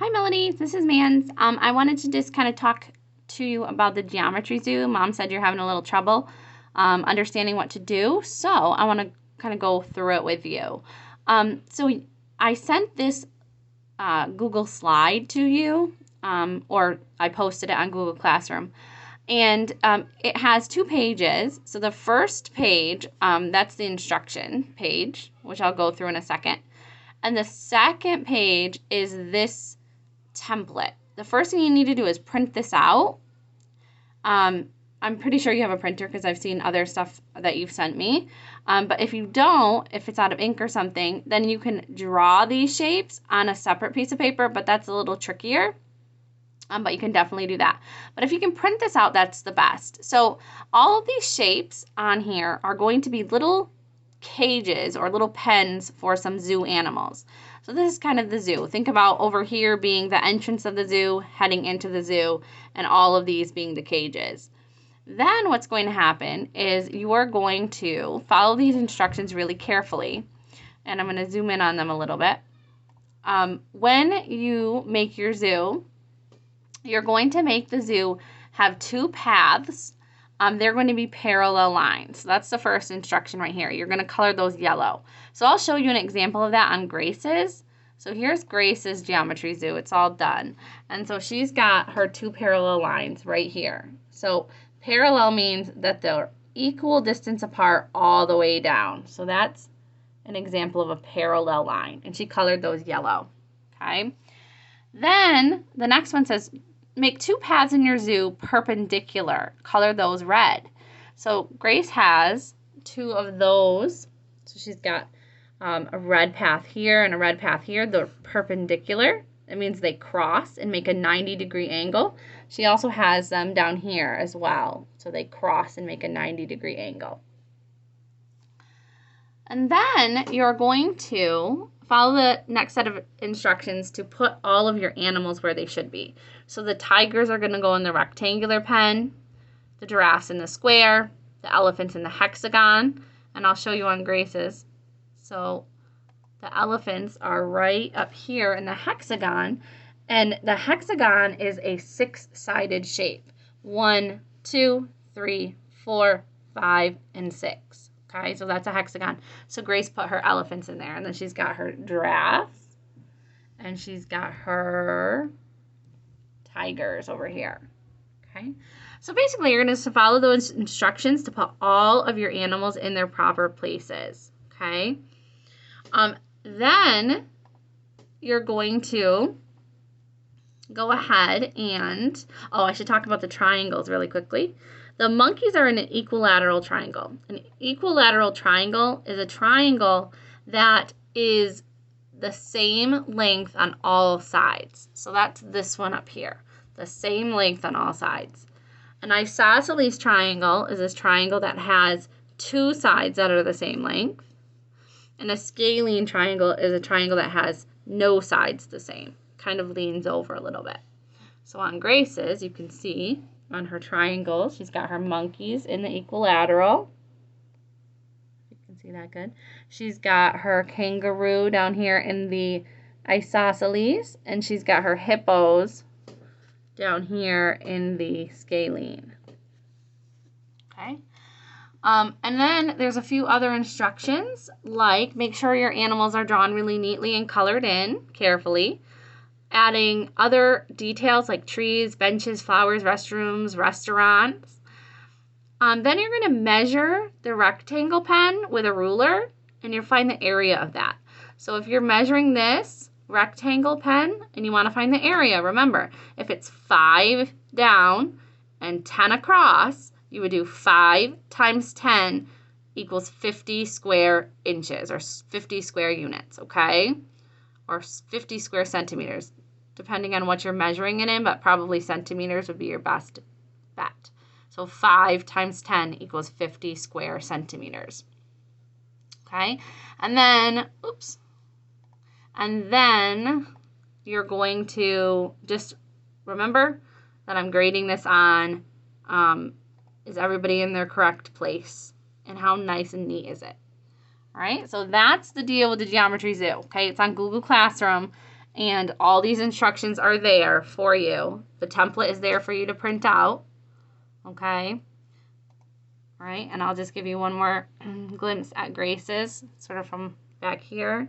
Hi, Melody. This is Mans. I wanted to just kind of talk to you about the Geometry Zoo. Mom said you're having a little trouble understanding what to do, so I want to kind of go through it with you. So I sent this Google slide to you, or I posted it on Google Classroom. And it has 2 pages. So the first page, that's the instruction page, which I'll go through in a second. And the second page is this template. The first thing you need to do is print this out. I'm pretty sure you have a printer because I've seen other stuff that you've sent me. But if you don't, if it's out of ink or something, then you can draw these shapes on a separate piece of paper, but that's a little trickier. But you can definitely do that. But if you can print this out, that's the best. So all of these shapes on here are going to be little cages or little pens for some zoo animals. So this is kind of the zoo. Think about over here being the entrance of the zoo, heading into the zoo, and all of these being the cages. Then what's going to happen is you are going to follow these instructions really carefully. And I'm going to zoom in on them a little bit. When you make your zoo, you're going to make the zoo have 2 paths. They're going to be parallel lines. So that's the first instruction right here. You're going to color those yellow. So I'll show you an example of that on Grace's. So here's Grace's Geometry Zoo. It's all done. And so she's got her 2 parallel lines right here. So parallel means that they're equal distance apart all the way down. So that's an example of a parallel line. And she colored those yellow. Okay. Then the next one says, make 2 paths in your zoo perpendicular. Color those red. So Grace has 2 of those. So she's got a red path here and a red path here. They're perpendicular. It means they cross and make a 90-degree angle. She also has them down here as well. So they cross and make a 90-degree angle. And then you're going to follow the next set of instructions to put all of your animals where they should be. So the tigers are going to go in the rectangular pen, the giraffes in the square, the elephants in the hexagon, and I'll show you on Grace's. So the elephants are right up here in the hexagon, and the hexagon is a 6-sided shape. 1, 2, 3, 4, 5, and 6. Okay, so that's a hexagon. So Grace put her elephants in there, and then she's got her giraffes, and she's got her tigers over here. Okay, so basically you're going to follow those instructions to put all of your animals in their proper places. Okay, then you're going to go ahead and, I should talk about the triangles really quickly. The monkeys are in an equilateral triangle. An equilateral triangle is a triangle that is the same length on all sides. So that's this one up here, the same length on all sides. An isosceles triangle is this triangle that has 2 sides that are the same length. And a scalene triangle is a triangle that has no sides the same, kind of leans over a little bit. So on Grace's, you can see on her triangle, she's got her monkeys in the equilateral. You can see that good. She's got her kangaroo down here in the isosceles, and she's got her hippos down here in the scalene. Okay. And then there's a few other instructions, like make sure your animals are drawn really neatly and colored in carefully. Adding other details like trees, benches, flowers, restrooms, restaurants. Then you're going to measure the rectangle pen with a ruler, and you'll find the area of that. So if you're measuring this rectangle pen and you want to find the area, remember, if it's 5 down and 10 across, you would do 5 times 10 equals 50 square inches or 50 square units, okay? Or 50 square centimeters, depending on what you're measuring it in, but probably centimeters would be your best bet. So 5 times 10 equals 50 square centimeters. Okay, and then, you're going to just remember that I'm grading this on, is everybody in their correct place? And how nice and neat is it? All right, so that's the deal with the Geometry Zoo. Okay, it's on Google Classroom, And all these instructions are there for you. The template is there for you to print out. Okay. All right, and I'll just give you one more glimpse at Grace's, sort of from back here,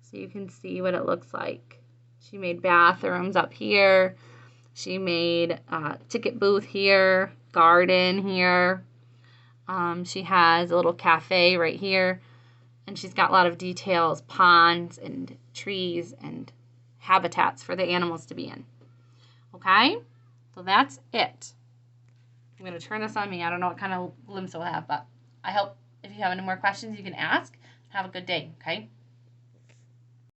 so you can see what it looks like. She made bathrooms up here. She made a ticket booth here, garden here. She has a little cafe right here, and she's got a lot of details, ponds and trees and habitats for the animals to be in. Okay, so that's it. I'm going to turn this on me. I don't know what kind of glimpse we'll have, but I hope if you have any more questions, you can ask. Have a good day, okay?